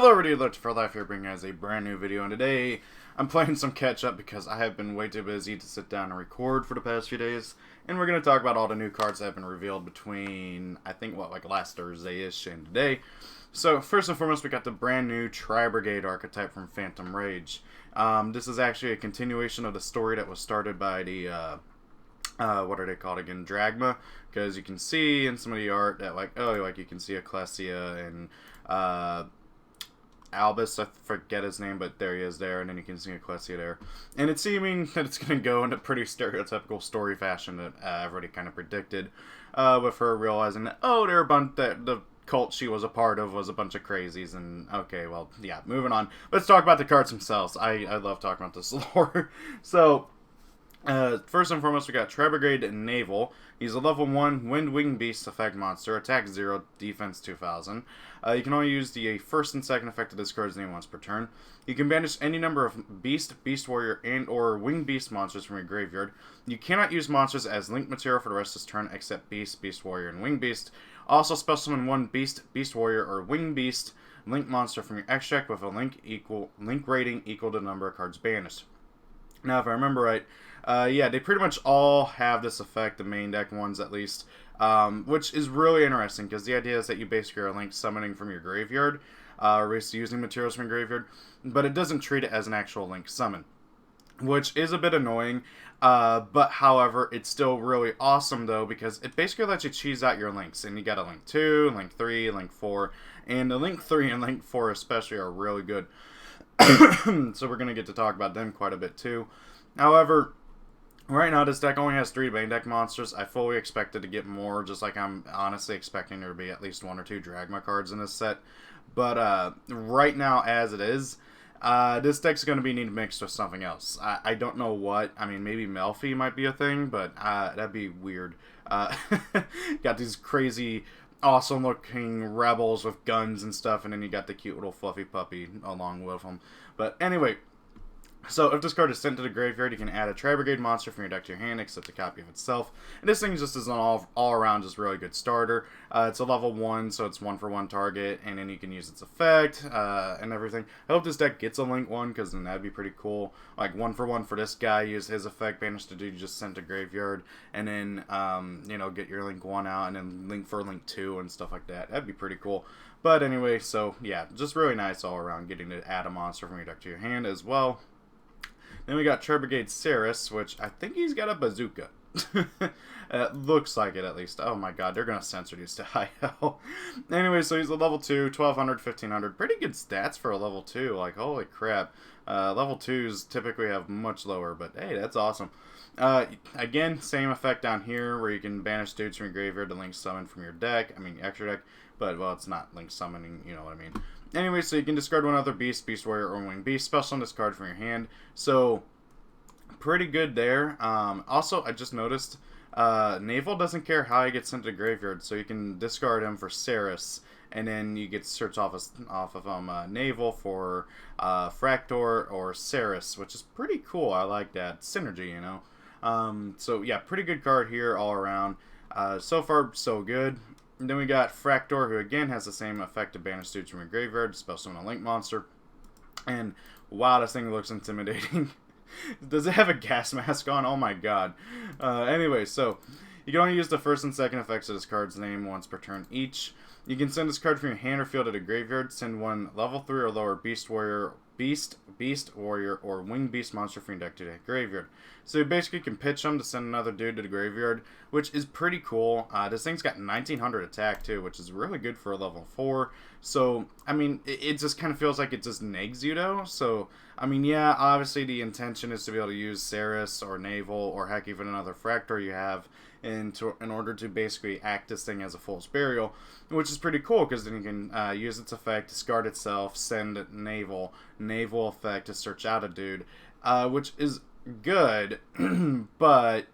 Hello everybody, Alert for Life here, bringing you guys a brand new video, and today I'm playing some catch up because I have been way too busy to sit down and record for the past few days, and we're going to talk about all the new cards that have been revealed between, I think, like last Thursday-ish and today. So, first and foremost, we got the brand new Tribrigade archetype from Phantom Rage. This is actually a continuation of the story that was started by the, what are they called again? Dragma, because you can see in some of the art that, you can see Ecclesia and, Albus, I forget his name, but there he is there, and then you can see Ecclesia there. And it's seeming that it's going to go in a pretty stereotypical story fashion that everybody kind of predicted, with her realizing that, they're a bunch, that the cult she was a part of was a bunch of crazies, and okay, well, yeah, moving on. Let's talk about the cards themselves. I love talking about this lore. So, first and foremost, we got Tribrigade and Naval. He's a level 1 Wind Wing Beast effect monster, attack 0, defense 2000. You can only use the first and second effect of this card's name once per turn. You can banish any number of Beast, Beast Warrior, and or Wing Beast monsters from your graveyard. You cannot use monsters as link material for the rest of this turn except Beast, Beast Warrior, and Wing Beast. Also, special summon one Beast, Beast Warrior, or Wing Beast link monster from your extract with a link rating equal to the number of cards banished. Now, if I remember right, yeah, they pretty much all have this effect, the main deck ones at least, which is really interesting, because the idea is that you basically are link summoning from your graveyard, or basically using materials from your graveyard, but it doesn't treat it as an actual link summon, which is a bit annoying, but however, it's still really awesome though, because it basically lets you choose out your links, and you got a link 2, link 3, link 4, and the link 3 and link 4 especially are really good. So we're going to get to talk about them quite a bit too. However, right now this deck only has 3 main deck monsters. I fully expected to get more, just like I'm honestly expecting there to be at least 1 or 2 Dragma cards in this set. But right now as it is, this deck's going to be needed mixed with something else. I don't know what. I mean, maybe Melfi might be a thing, but that'd be weird. Got these crazy, awesome looking rebels with guns and stuff, and then you got the cute little fluffy puppy along with them. But anyway, so if this card is sent to the graveyard, you can add a Tribrigade monster from your deck to your hand, except a copy of itself. And this thing just is an all-around just really good starter. It's a level 1, so it's 1-for-1 target, and then you can use its effect and everything. I hope this deck gets a Link 1, because then that'd be pretty cool. Like 1-for-1 for this guy, use his effect, banish the dude you just sent to graveyard, and then, you know, get your Link 1 out, and then Link for Link 2 and stuff like that. That'd be pretty cool. But anyway, so yeah, just really nice all around, getting to add a monster from your deck to your hand as well. Then we got Tribrigade Ceres, which I think he's got a bazooka. It looks like it, at least. Oh my god, they're going to censor these to high hell. Anyway, so he's a level 2, 1200, 1500. Pretty good stats for a level 2. Like, holy crap. Level 2s typically have much lower, but hey, that's awesome. Again, same effect down here, where you can banish dudes from your graveyard to link summon from your deck. I mean, extra deck. But, well, it's not link summoning, you know what I mean. Anyway, so you can discard one other Beast, Beast Warrior, or Wing Beast. Special on this card from your hand. So, pretty good there. Also, I just noticed, Naval doesn't care how he gets sent to the graveyard. So you can discard him for Ceres. And then you get to search off of Naval for Fractor or Ceres, which is pretty cool. I like that. Synergy, you know. So, yeah, pretty good card here all around. So far, so good. And then we got Fractor, who again has the same effect to banish dudes from your graveyard, special summon a Link monster. And wow, this thing looks intimidating. Does it have a gas mask on? Oh my god. Anyway, so you can only use the first and second effects of this card's name once per turn each. You can send this card from your hand or field to the graveyard. Send one level 3 or lower Beast Warrior, Beast Warrior, or Wing Beast monster from your deck to the graveyard. So you basically can pitch them to send another dude to the graveyard, which is pretty cool. This thing's got 1900 attack too, which is really good for a level 4. So, I mean, it just kind of feels like it just negs you though. So, I mean, yeah, obviously the intention is to be able to use Ceres or Naval or heck even another Fractor you have in order to basically act this thing as a Fool's Burial, which is pretty cool because then you can use its effect, discard itself, send Naval effect to search out a dude, which is good, but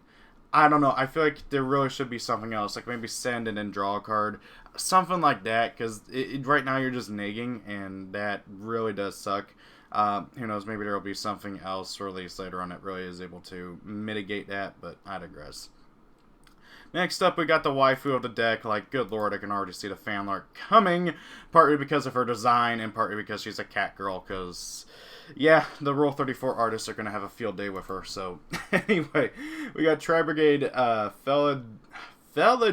I don't know, I feel like there really should be something else, like maybe send and then draw a card, something like that, because right now you're just negging, and that really does suck. Who knows, maybe there will be something else released later on that really is able to mitigate that, but I digress. Next up, we got the waifu of the deck. Like, good lord, I can already see the fan art coming. Partly because of her design, and partly because she's a cat girl, because... yeah, the Rule 34 artists are going to have a field day with her, so... anyway, we got Tribrigade,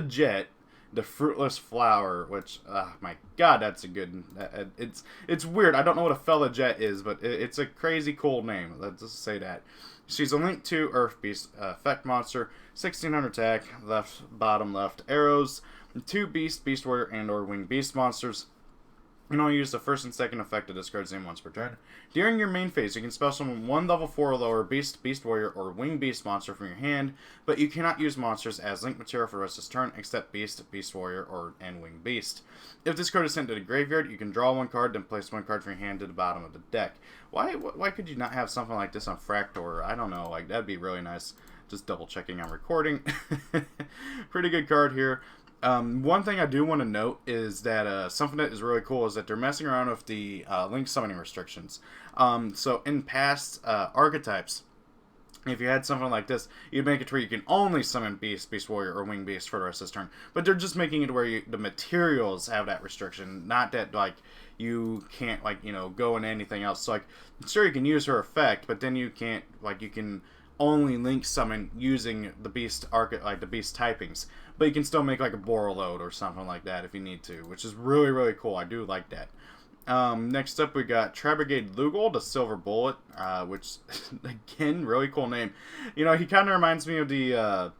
Jet, the Fruitless Flower, which, my god, that's a good... it's weird, I don't know what a Jet is, but it's a crazy cool name, let's just say that. She's a Link 2 Earth Beast effect monster, 1600 attack, left, bottom, left arrows, 2 Beast, Beast Warrior, and or Winged Beast monsters. You can only use the first and second effect to discard the same once per turn. During your main phase, you can spell summon one level 4 or lower Beast, Beast Warrior, or Winged Beast monster from your hand, but you cannot use monsters as link material for the rest of this turn except Beast, Beast Warrior, and Winged Beast. If this card is sent to the graveyard, you can draw one card, then place one card from your hand to the bottom of the deck. Why could you not have something like this on Fractor? I don't know, like, that'd be really nice. Just double checking on recording. Pretty good card here. One thing I do want to note is that something that is really cool is that they're messing around with the link summoning restrictions. So in past archetypes, if you had something like this, you'd make it where you can only summon Beast, Beast Warrior, or Winged Beast for the rest of this turn. But they're just making it where the materials have that restriction, not that, like, you can't, like, you know, go into anything else. So, like, sure, you can use her effect, but then you can't, like, you can only link summon using the Beast like the Beast typings. But you can still make, like, a Borreload or something like that if you need to, which is really, really cool. I do like that. Next up, we got Tribrigade Lugal, the Silver Bullet, which, again, really cool name. You know, he kind of reminds me of the,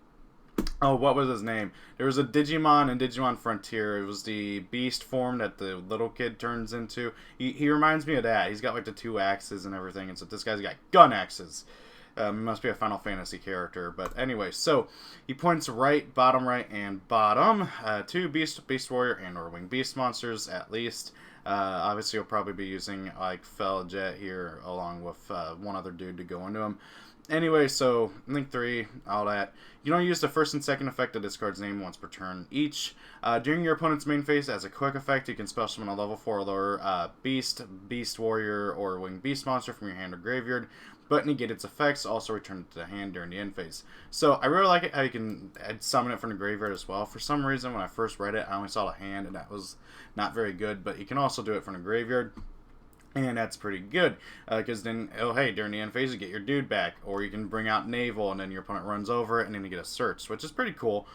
oh, what was his name? There was a Digimon in Digimon Frontier. It was the beast form that the little kid turns into. He reminds me of that. He's got, like, the 2 axes and everything, and so this guy's got gun axes. He must be a Final Fantasy character. But anyway, so he points right, and bottom. 2 Beast Warrior, and or Winged Beast monsters, at least. Obviously, you'll probably be using, like, Jet here, along with one other dude to go into him. Anyway, so, Link 3, all that. You don't use the first and second effect of this card's name once per turn each. During your opponent's main phase, as a quick effect, you can spell summon a level 4 or lower Beast, Beast Warrior, or Winged Beast monster from your hand or graveyard, but negate its effects, also return it to the hand during the end phase. So, I really like it how you can summon it from the graveyard as well. For some reason, when I first read it, I only saw the hand, and that was not very good, but you can also do it from the graveyard. And that's pretty good, because then, oh hey, during the end phase, you get your dude back. Or you can bring out Naval, and then your opponent runs over it, and then you get a search, which is pretty cool.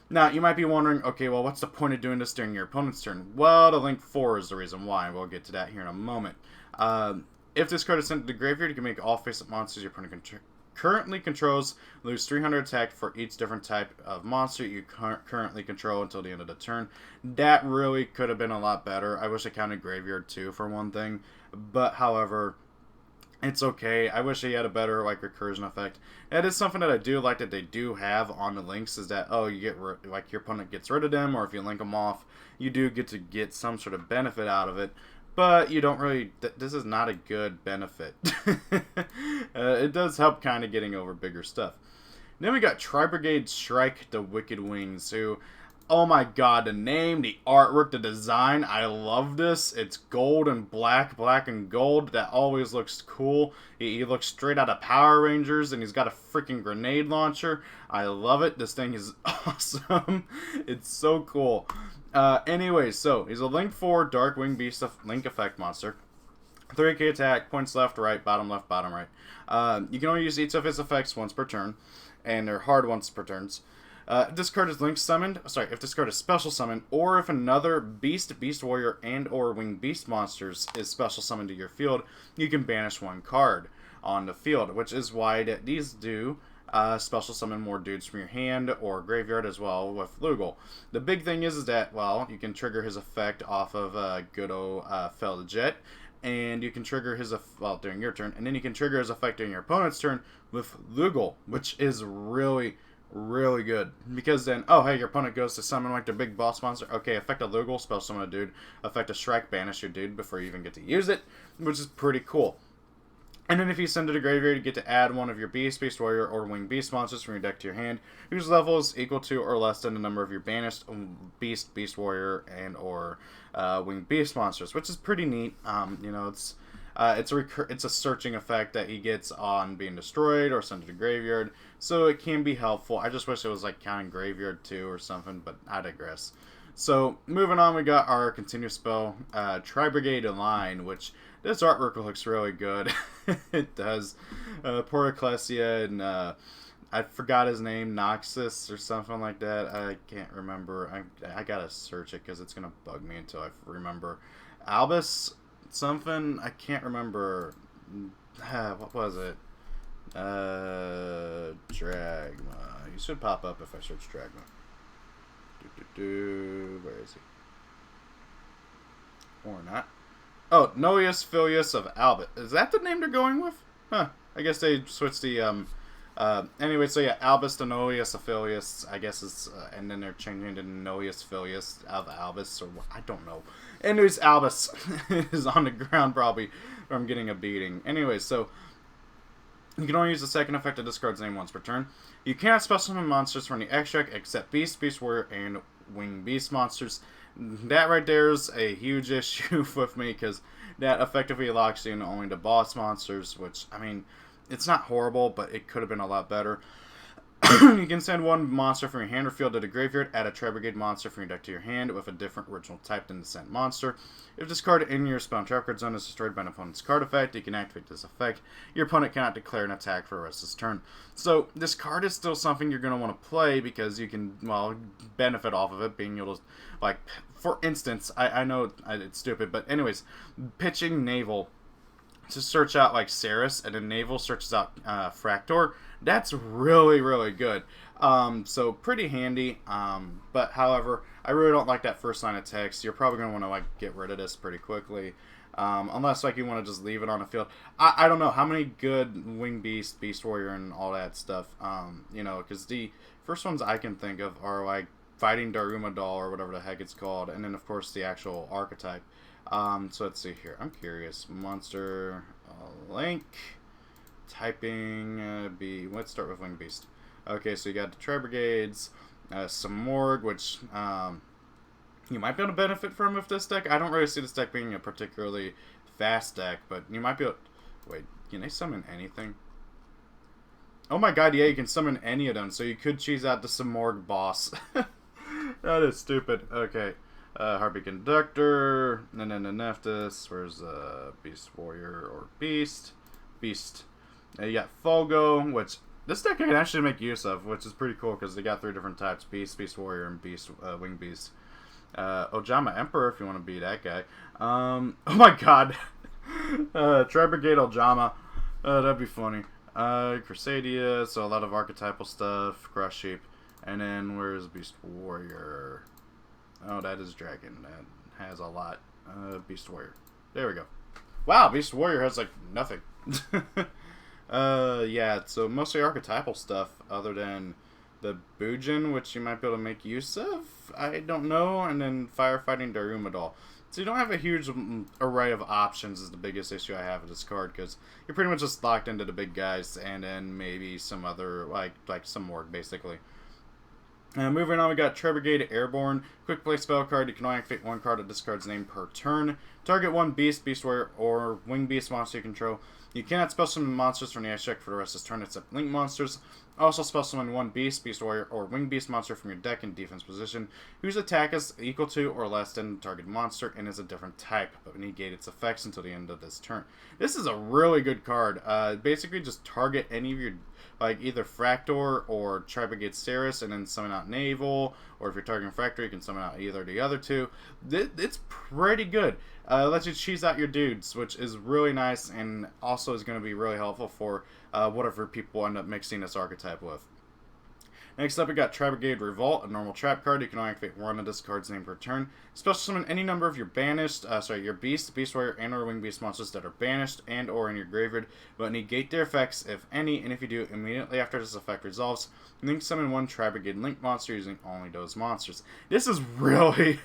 Now, you might be wondering, okay, well, what's the point of doing this during your opponent's turn? Well, the Link 4 is the reason why, and we'll get to that here in a moment. If this card is sent to the graveyard, you can make all face-up monsters your opponent currently controls lose 300 attack for each different type of monster you currently control until the end of the turn. That really could have been a lot better. I wish I counted graveyard too, for one thing. But, however, it's okay. I wish he had a better, like, recursion effect. That is something that I do like that they do have on the links, is that, oh, you get, like, your opponent gets rid of them, or if you link them off, you do get some sort of benefit out of it. But you don't really... this is not a good benefit. It does help kind of getting over bigger stuff. Then we got Tribrigade Strike the Wicked Wings, who... oh my god, the name, the artwork, the design, I love this. It's gold and black and gold. That always looks cool. He looks straight out of Power Rangers, and he's got a freaking grenade launcher. I love it. This thing is awesome. It's so cool. Anyway, so he's a Link 4 Dark Winged Beast Link effect monster. 3k attack, points left, bottom right. You can only use each of his effects once per turn, and they're hard once per turns. If this card is link summoned, if this card is special summoned, or if another Beast, Beast Warrior, and or Winged Beast monsters is special summoned to your field, you can banish one card on the field, which is why these do special summon more dudes from your hand or graveyard as well with Lugal. The big thing is that, well, you can trigger his effect off of good old Jet, and you can trigger his during your turn, and then you can trigger his effect during your opponent's turn with Lugal, which is really good, because then, oh hey, your opponent goes to summon like their big boss monster. Okay, effect a Lugal, spell summon a dude, effect a Shrek, banish your dude before you even get to use it, which is pretty cool. And then if you send it to graveyard, you get to add one of your Beast, Beast Warrior, or Winged Beast monsters from your deck to your hand, whose level is equal to or less than the number of your banished Beast, Beast Warrior, and or Winged Beast monsters, which is pretty neat. You know, it's It's a searching effect that he gets on being destroyed or sent to the graveyard, so it can be helpful. I just wish it was like counting graveyard too or something, but I digress. So moving on, we got our continuous spell, Tribrigade Align, which this artwork looks really good. It does. Poor Ecclesia and I forgot his name, Noxus or something like that. I can't remember. I gotta search it because it's gonna bug me until I remember. Albus something. I can't remember. What was it? Dragma. You should pop up if I search Dragma. Where is he? Or not. Oh, Noeus Filius of Albus. Is that the name they're going with? Huh. I guess they switched the, anyway, so yeah, Albus to Noeus Filius, I guess is, and then they're changing to Noeus Filius of Albus, or I don't know. Anyways, Albus is on the ground probably from getting a beating. Anyway, so you can only use the second effect to discard his name once per turn. You cannot special summon monsters from the extract except Beast, Beast Warrior, and Winged Beast monsters. That right there is a huge issue with me because that effectively locks you in only to boss monsters, which, I mean, it's not horrible, but it could have been a lot better. You can send one monster from your hand or field to the graveyard, add a Tribrigade monster from your deck to your hand with a different original type than the sent monster. If this card in your spell and trap card zone is destroyed by an opponent's card effect, you can activate this effect. Your opponent cannot declare an attack for the rest of his turn. So this card is still something you're going to want to play because you can, well, benefit off of it, being able to, like, for instance, I know it's stupid, but anyways, pitching Naval to search out like Ceres, and then Naval searches out Fractor. That's really, really good. So pretty handy. But however, I really don't like that first line of text. You're probably going to want to like get rid of this pretty quickly. Unless like you want to just leave it on the field. I don't know how many good Winged Beast, Beast Warrior, and all that stuff. You know, because the first ones I can think of are like Fighting Daruma Doll or whatever the heck it's called, and then of course the actual Archetype. So let's see here. I'm curious. Monster link typing let's start with Winged Beast. Okay, so you got the Tribrigades, Samorg, which you might be able to benefit from with this deck. I don't really see this deck being a particularly fast deck, but you might be able. Wait, can they summon anything? Oh my god, yeah, you can summon any of them, so you could choose out the Samorg boss. That is stupid. Okay. Heartbeat Conductor, and then the Nephthys. Where's Beast Warrior or Beast? Beast. You got Fogo, which this deck I can actually make use of, which is pretty cool because they got 3 different types: Beast, Beast Warrior, and Beast Winged Beast. Ojama Emperor, if you want to be that guy. Oh my god. Trevor Gate Ojama. That'd be funny. Crusadia, so a lot of archetypal stuff. Crush Sheep. And then where's Beast Warrior? Oh, that is Dragon. That has a lot. Beast Warrior. There we go. Wow, Beast Warrior has, like, nothing. Yeah, so mostly archetypal stuff, other than the Bujin, which you might be able to make use of. I don't know. And then Firefighting Daruma Doll. So you don't have a huge array of options is the biggest issue I have with this card, because you're pretty much just locked into the big guys, and then maybe some other, like some more, basically. Moving on, we got Tribrigade Airborne. Quick play spell card. You can only activate one card of this card's name per turn. Target one Beast, Beast Warrior, or Winged Beast monster you control. You cannot special summon monsters from the ice deck for the rest of this turn except Link monsters. Also special summon one Beast, Beast Warrior, or Winged Beast monster from your deck in defense position, whose attack is equal to or less than the target monster and is a different type, but negate its effects until the end of this turn. This is a really good card. Basically just target any of your, like, either Fractor or Tribrigade Ceres and then summon out Naval, or if you're targeting Fractor, you can summon out either of the other two. It's pretty good. It lets you cheese out your dudes, which is really nice, and also is going to be really helpful for whatever people end up mixing this archetype with. Next up, we got Tribrigade Revolt, a normal trap card. You can only activate one of this card's name per turn. Special summon any number of your banished, your Beast, Beast Warrior, and or Winged Beast monsters that are banished and or in your graveyard, but negate their effects, if any, and if you do, immediately after this effect resolves, link summon one Tribrigade Link monster using only those monsters. This is really,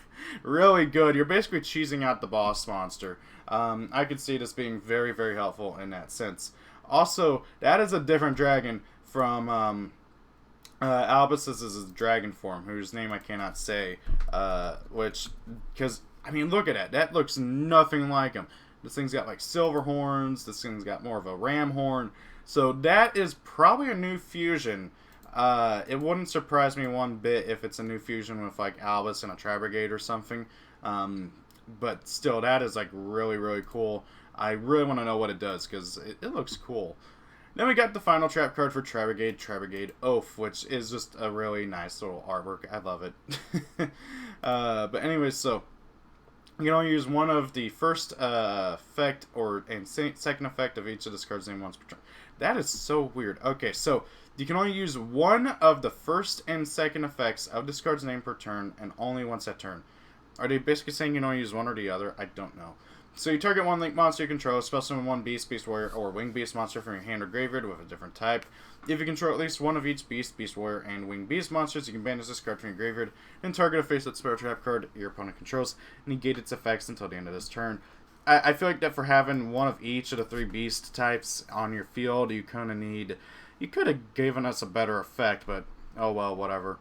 really good. You're basically cheesing out the boss monster. I could see this being very, very helpful in that sense. Also, that is a different dragon from, Albus is his dragon form, whose name I cannot say, because, I mean, look at that. That looks nothing like him. This thing's got like silver horns. This thing's got more of a ram horn. So that is probably a new fusion. It wouldn't surprise me one bit if it's a new fusion with like Albus and a Tribrigade or something. But still, that is like really, really cool. I really want to know what it does because it looks cool. Then we got the final trap card for Tribrigade, Tribrigade Oath, which is just a really nice little artwork. I love it. But anyways, so you can only use one of the first effect and second effect of each of this card's name once per turn. That is so weird. Okay, so you can only use one of the first and second effects of this card's name per turn, and only once that turn. Are they basically saying you can only use one or the other? I don't know. So you target one link monster you control, special summon one beast, beast warrior, or winged beast monster from your hand or graveyard with a different type. If you control at least one of each beast, beast warrior, and winged beast monsters, you can banish this card from your graveyard and target a face-up spell trap card your opponent controls, negate its effects until the end of this turn. I feel like that for having one of each of the 3 beast types on your field, you kind of need... You could have given us a better effect, but oh well, whatever.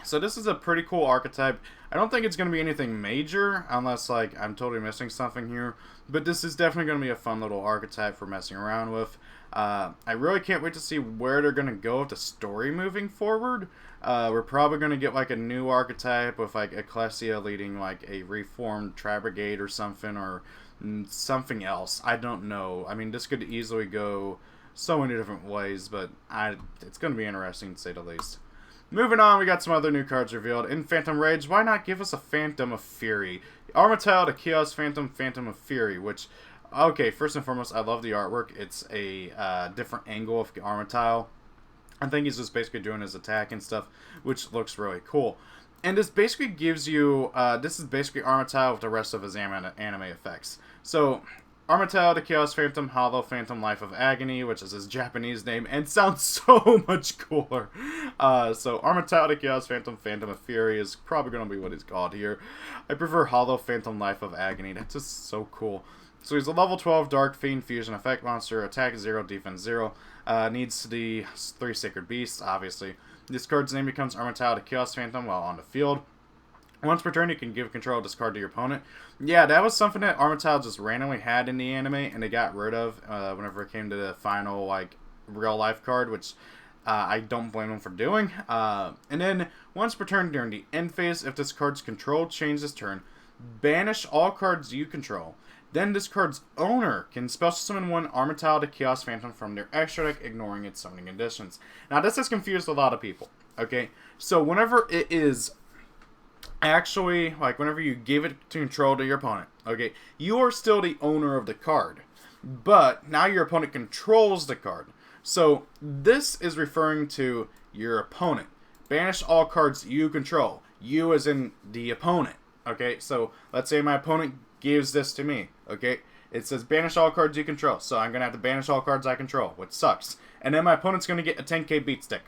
So this is a pretty cool archetype. I don't think it's going to be anything major, unless like I'm totally missing something here. But this is definitely going to be a fun little archetype for messing around with. I really can't wait to see where they're going to go with the story moving forward. We're probably going to get like a new archetype with like Ecclesia leading like a reformed Tribrigade or something, or something else. I don't know. I mean, this could easily go so many different ways, but it's going to be interesting to say the least. Moving on, we got some other new cards revealed. In Phantom Rage, why not give us a Phantom of Fury? Armatile to Chaos Phantom, Phantom of Fury, which, okay, first and foremost, I love the artwork. It's a different angle of Armatile. I think he's just basically doing his attack and stuff, which looks really cool. And this basically gives you, this is basically Armatile with the rest of his anime effects. So, Armatile to Chaos Phantom, Hollow Phantom, Life of Agony, which is his Japanese name, and sounds so much cooler. So Armatile to Chaos Phantom, Phantom of Fury is probably going to be what he's called here. I prefer Hollow Phantom, Life of Agony. That's just so cool. So he's a level 12 Dark Fiend Fusion effect monster, attack 0, defense 0. Needs the 3 Sacred Beasts, obviously. This card's name becomes Armatile to Chaos Phantom while on the field. Once per turn, you can give control of this card to your opponent. Yeah, that was something that Armatile just randomly had in the anime, and they got rid of whenever it came to the final, like, real-life card, which I don't blame them for doing. And then, once per turn during the end phase, if this card's control changes turn, banish all cards you control. Then this card's owner can special summon one Armatile to Chaos Phantom from their extra deck, ignoring its summoning conditions. Now, this has confused a lot of people, okay? So, whenever it is... Actually, like, whenever you give it to control to your opponent, okay, you are still the owner of the card, but now your opponent controls the card. So, this is referring to your opponent. Banish all cards you control. You as in the opponent, okay? So, let's say my opponent gives this to me, okay? It says banish all cards you control, so I'm going to have to banish all cards I control, which sucks. And then my opponent's going to get a 10k beat stick.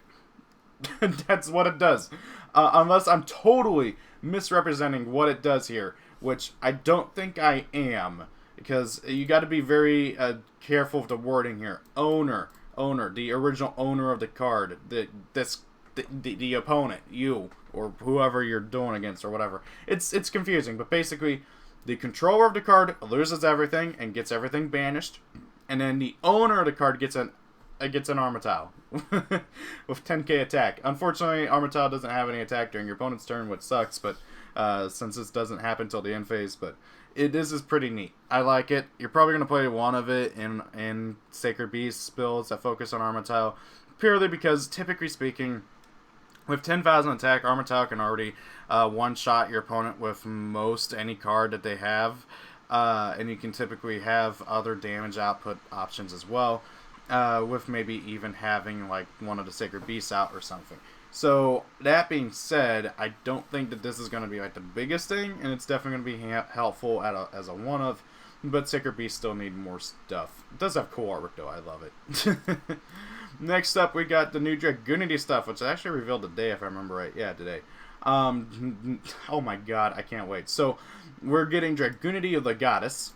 That's what it does. Unless I'm totally misrepresenting what it does here, which I don't think I am, because you got to be very careful with the wording here. Owner, the original owner of the card, the opponent, you, or whoever you're doing against, or whatever. It's confusing, but basically, the controller of the card loses everything and gets everything banished, and then the owner of the card gets an Armatile with 10k attack. Unfortunately, Armatile doesn't have any attack during your opponent's turn, which sucks, but since this doesn't happen till the end phase, but this is pretty neat. I like it. You're probably going to play one of it in Sacred Beast builds that focus on Armatile, purely because, typically speaking, with 10,000 attack, Armatile can already one-shot your opponent with most any card that they have, and you can typically have other damage output options as well. With maybe even having like one of the Sacred Beasts out or something. So that being said, I don't think that this is going to be like the biggest thing, and it's definitely going to be helpful as a one-of, but Sacred Beasts still need more stuff. It does have cool artwork though, I love it. Next up, we got the new Dragunity stuff, which I actually revealed today if I remember right. Yeah, today. Oh my god, I can't wait. So, we're getting Dragunity of the Goddess.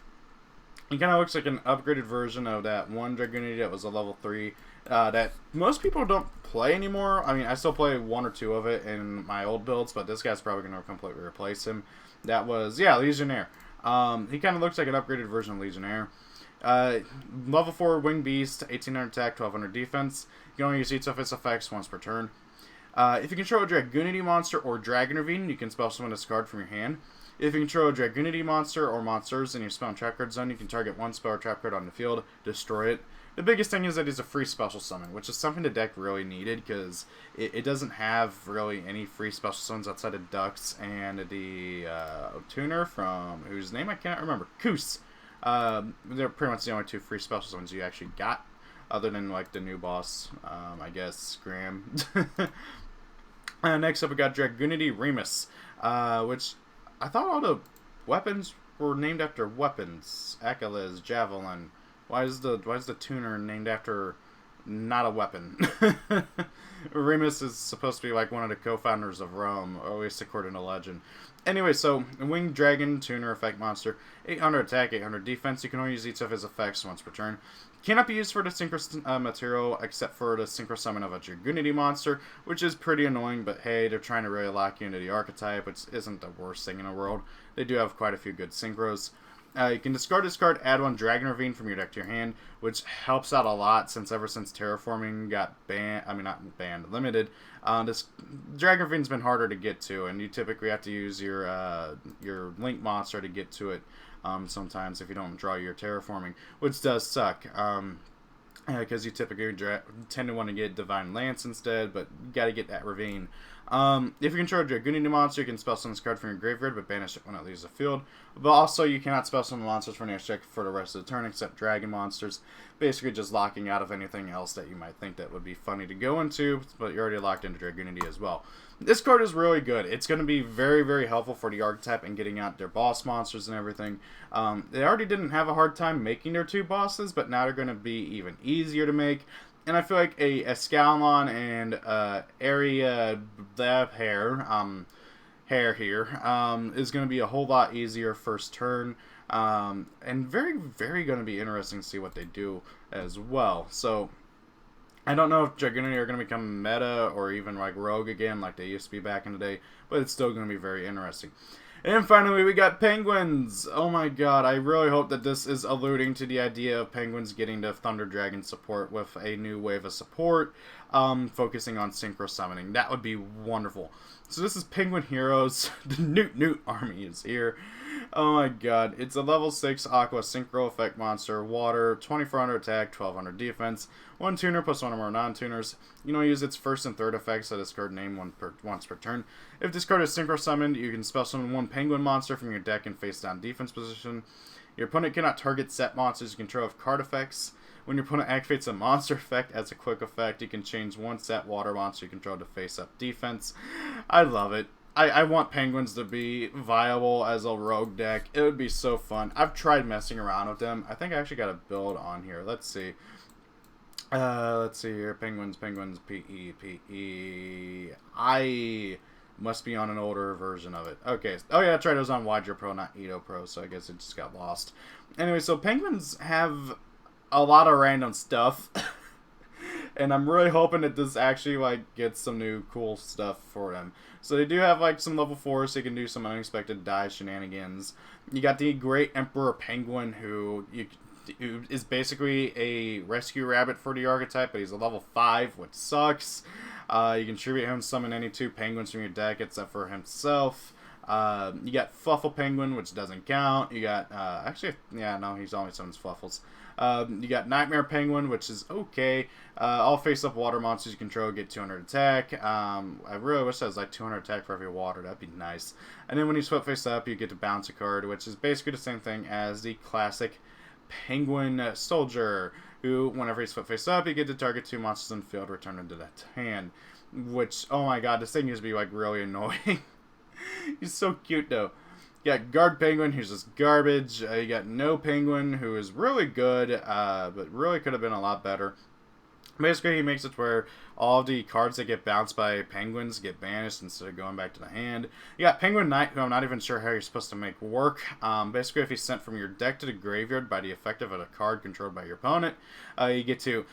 It kind of looks like an upgraded version of that one Dragunity that was a level 3 that most people don't play anymore. I mean, I still play 1 or 2 of it in my old builds, but this guy's probably going to completely replace him. That was, yeah, Legionnaire. He kind of looks like an upgraded version of Legionnaire. Level 4 Winged Beast, 1800 attack, 1200 defense. You can only use each of its effects once per turn. If you control a Dragunity monster or Dragon Ravine, you can spell summon this card from your hand. If you control a Dragunity monster or monsters in your spell and trap card zone, you can target one spell or trap card on the field, destroy it. The biggest thing is that he's a free special summon, which is something the deck really needed, because it doesn't have really any free special summons outside of Ducks and the tuner from whose name I can't remember, Koos. They're pretty much the only 2 free special summons you actually got, other than like the new boss, I guess, Graham. Next up we got Dragunity Remus, which I thought all the weapons were named after weapons. Achilles, Javelin. Why is the tuner named after not a weapon? Remus is supposed to be like one of the co-founders of Rome, or at least according to legend. Anyway, so Winged Dragon tuner effect monster, 800 attack, 800 defense. You can only use each of his effects once per turn. Cannot be used for the synchro material except for the synchro summon of a Dragunity monster, which is pretty annoying, but hey, they're trying to really lock you into the archetype, which isn't the worst thing in the world. They do have quite a few good synchros. You can discard this card, add 1 Dragon Ravine from your deck to your hand, which helps out a lot since ever since Terraforming got banned, I mean not banned, limited, this Dragon Ravine's been harder to get to, and you typically have to use your Link monster to get to it sometimes if you don't draw your Terraforming, which does suck. Because you typically tend to want to get Divine Lance instead, but you gotta get that Ravine. If you control a Dragunity monster, you can spell summon this card from your graveyard, but banish it when it leaves the field. But also, you cannot spell summon monsters from your deck for the rest of the turn, except dragon monsters. Basically, just locking out of anything else that you might think that would be funny to go into, but you're already locked into Dragunity as well. This card is really good. It's going to be very, very helpful for the archetype and getting out their boss monsters and everything. They already didn't have a hard time making their 2 bosses, but now they're going to be even easier to make. And I feel like a Escalon and Area Hair here is going to be a whole lot easier first turn. And very, very going to be interesting to see what they do as well. So I don't know if Dragunity are going to become meta or even like rogue again like they used to be back in the day, but it's still going to be very interesting. And finally, we got Penguins. Oh my god, I really hope that this is alluding to the idea of Penguins getting the Thunder Dragon support with a new wave of support, focusing on Synchro Summoning. That would be wonderful. So this is Penguin Heroes. The Newt army is here. Oh my god. It's a level 6 Aqua Synchro Effect monster. Water, 2400 attack, 1200 defense. 1 tuner plus 1 or more non-tuners. You know, use its first and third effects at discard name once per turn. If this card is Synchro Summoned, you can spell summon 1 Penguin monster from your deck in face down defense position. Your opponent cannot target set monsters you control with card effects. When your opponent activates a monster effect as a quick effect, you can change 1 set water monster you control to face up defense. I love it. I want Penguins to be viable as a rogue deck. It would be so fun. I've tried messing around with them. I think I actually got a build on here. Let's see. Let's see here. Penguins, P-E. I must be on an older version of it. Okay. Oh yeah, that's right. It was on Ygopro, not Ygopro, so I guess it just got lost. Anyway, so Penguins have a lot of random stuff. And I'm really hoping that this actually, like, gets some new cool stuff for them. So they do have, like, some level 4s, so you can do some unexpected die shenanigans. You got the Great Emperor Penguin, who is basically a rescue rabbit for the archetype, but he's a level 5, which sucks. You can tribute him, summon any 2 penguins from your deck, except for himself. You got Fluffle Penguin, which doesn't count. You got, actually, yeah, no, he's only summons Fluffles. You got Nightmare Penguin, which is okay. All face-up water monsters you control get 200 attack. I really wish that was like 200 attack for every water. That'd be nice. And then when you flip face-up, you get to bounce a card, which is basically the same thing as the classic Penguin Soldier, who, whenever he's flip face-up, you get to target 2 monsters in the field, return them to that hand. Which, oh my god, this thing used to be like really annoying. He's so cute, though. You got Guard Penguin, who's just garbage. You got No Penguin, who is really good, but really could have been a lot better. Basically, he makes it where all of the cards that get bounced by penguins get banished instead of going back to the hand. You got Penguin Knight, who I'm not even sure how you're supposed to make work. Basically, if he's sent from your deck to the graveyard by the effect of a card controlled by your opponent, you get to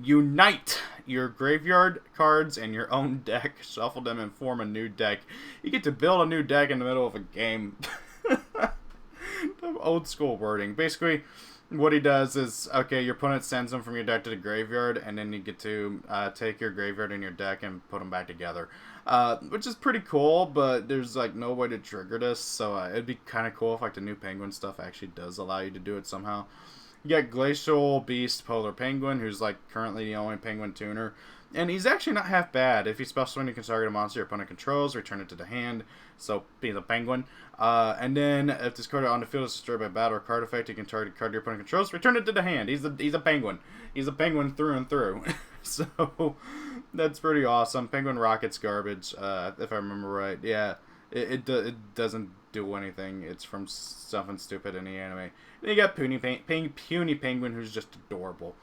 unite your graveyard cards and your own deck, shuffle them, and form a new deck. You get to build a new deck in the middle of a game. Old school wording. Basically, what he does is, okay, your opponent sends them from your deck to the graveyard, and then you get to take your graveyard in your deck and put them back together. Which is pretty cool, but there's like no way to trigger this, so it'd be kind of cool if like the new Penguin stuff actually does allow you to do it somehow. You got Glacial Beast Polar Penguin, who's like currently the only Penguin tuner. And he's actually not half bad. If you special summon, you can target a monster your opponent controls, return it to the hand. So, be the Penguin. And then, if this card on the field is destroyed by battle or card effect, you can target a card your opponent controls, return it to the hand. He's a Penguin. He's a Penguin through and through. So, that's pretty awesome. Penguin Rocket's garbage, if I remember right. Yeah, it doesn't do anything. It's from something stupid in the anime. Then you got Puny Penguin, who's just adorable.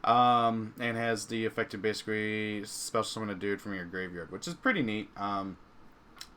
And has the effect to basically special summon a dude from your graveyard, which is pretty neat.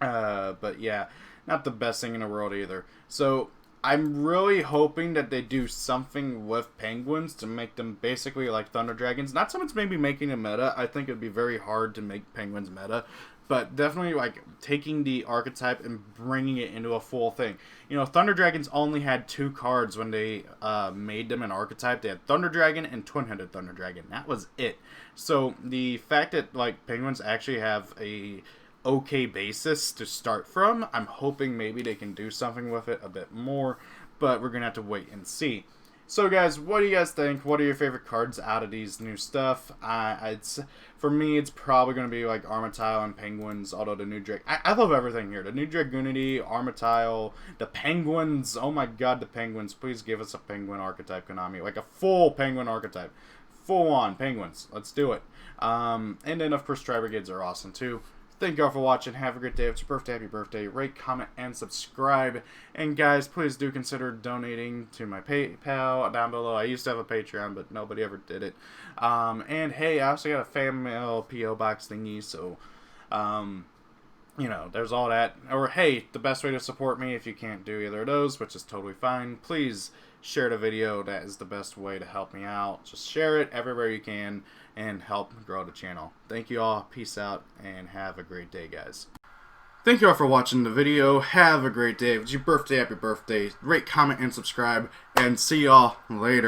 But yeah, not the best thing in the world either. So I'm really hoping that they do something with penguins to make them basically like Thunder Dragons. Not so much maybe making a meta. I think it'd be very hard to make penguins meta. But definitely, like, taking the archetype and bringing it into a full thing. You know, Thunder Dragons only had 2 cards when they made them an archetype. They had Thunder Dragon and Twin-Headed Thunder Dragon. That was it. So, the fact that, like, penguins actually have a okay basis to start from, I'm hoping maybe they can do something with it a bit more. But we're going to have to wait and see. So guys, what do you guys think? What are your favorite cards out of these new stuff? For me, it's probably going to be like Armatile and Penguins, although the new I love everything here. The new Dragunity, Armatile, the Penguins. Oh my god, the Penguins. Please give us a Penguin archetype, Konami. Like a full Penguin archetype. Full on Penguins. Let's do it. And then, of course, Tribrigades are awesome too. Thank you all for watching. Have a great day. If it's your birthday, happy birthday. Rate, comment, and subscribe. And guys, please do consider donating to my PayPal down below. I used to have a Patreon, but nobody ever did it. And hey, I also got a fan mail P.O. box thingy, so, you know, there's all that. Or hey, the best way to support me if you can't do either of those, which is totally fine, please share the video. That is the best way to help me out. Just share it everywhere you can and help grow the channel. Thank you all. Peace out and have a great day, guys. Thank you all for watching the video. Have a great day. If it's your birthday, happy birthday. Rate, comment, and subscribe. And see y'all later.